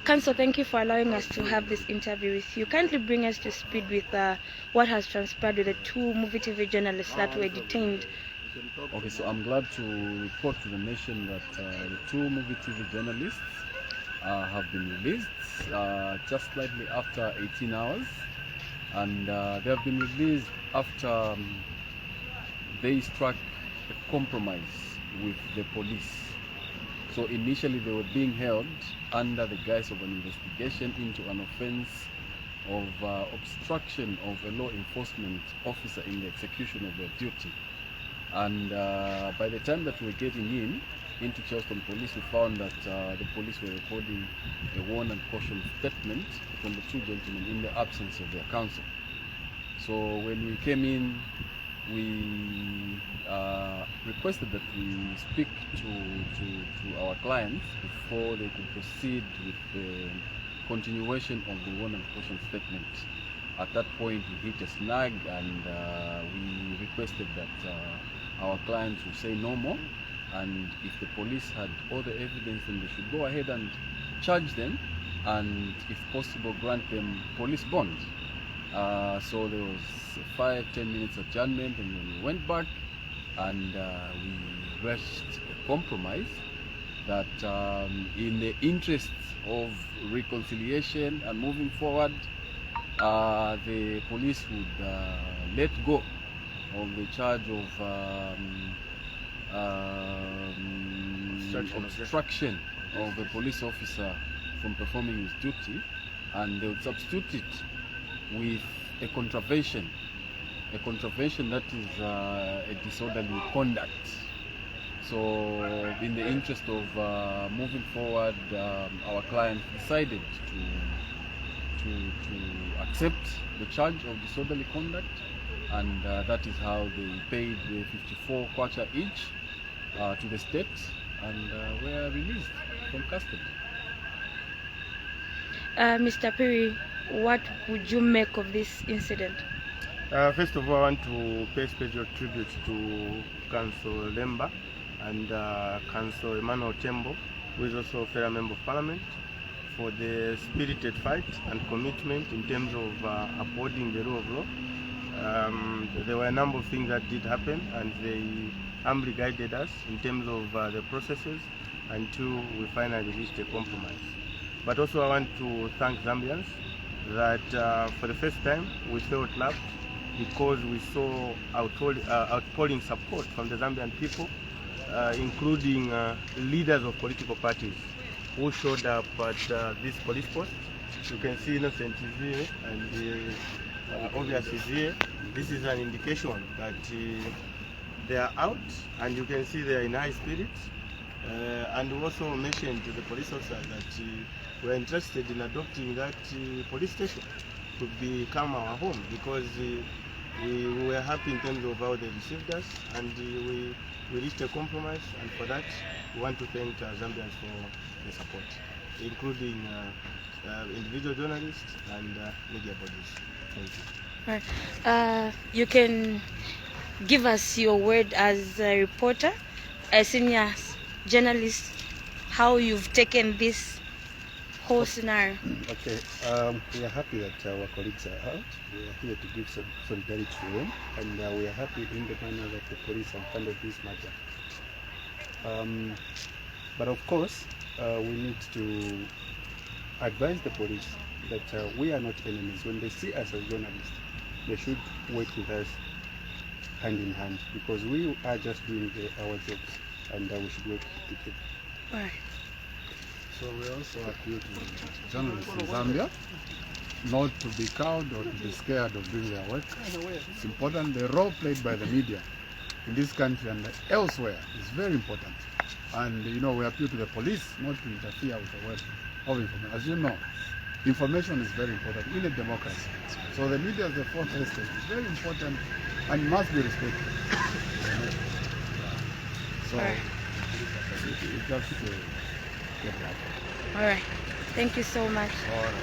Counsel, thank you for allowing us to have this interview with you. Kindly bring us to speed with what has transpired with the two Movie TV journalists that were detained. Okay, so I'm glad to report to the nation that the two Movie TV journalists have been released just slightly after 18 hours, and they have been released after they struck a compromise with the police. So initially they were being held under the guise of an investigation into an offense of obstruction of a law enforcement officer in the execution of their duty. And by the time that we were getting into Charleston Police, we found that the police were recording a warn and caution statement from the two gentlemen in the absence of their counsel. So when we came in, we requested that we speak to our clients before they could proceed with the continuation of the warn and caution statement. At that point, we hit a snag, and we requested that our clients would say no more, and if the police had all the evidence, then they should go ahead and charge them, and if possible grant them police bond. So there was a 5-10 minutes adjournment, and then we went back and we reached a compromise that in the interest of reconciliation and moving forward, the police would let go of the charge of obstruction of a police officer from performing his duty, and they would substitute it with a contravention that is a disorderly conduct. So in the interest of moving forward, our client decided to accept the charge of disorderly conduct, and that is how they paid the 54 kwacha each to the state, and were released from custody. Mr. Perry, what would you make of this incident? First of all, I want to pay special tribute to Council Lemba and Council Emmanuel Tembo, who is also a fellow Member of Parliament, for the spirited fight and commitment in terms of upholding the rule of law. There were a number of things that did happen, and they humbly guided us in terms of the processes until we finally reached a compromise. But also I want to thank Zambians that for the first time we felt loved, because we saw outpouring support from the Zambian people, including leaders of political parties who showed up at this police post. You can see Innocent is here, and Obvious is here. This is an indication that they are out, and you can see they are in high spirits. And we also mentioned to the police officers that we are interested in adopting that police station to become our home, because we were happy in terms of how they received us, and we reached a compromise, and for that we want to thank Zambians for the support, including individual journalists and media bodies. Thank you. All right. You can give us your word as a reporter, a senior journalist, how you've taken this whole scenario. Okay, we are happy that our colleagues are out. We are here to give some solidarity to them, and we are happy in the manner that the police have handled this matter. But of course, we need to advise the police that we are not enemies. When they see us as journalists, they should work with us hand in hand, because we are just doing our jobs, and we should work together. All right. So we also appeal to journalists in Zambia not to be cowed or to be scared of doing their work. It's important. The role played by the media in this country and elsewhere is very important. And we appeal to the police not to interfere with the work of information. As you know, information is very important in a democracy. So the media as the fourth estate is very important and must be respected. So it has to get that. All right. Thank you so much. All right.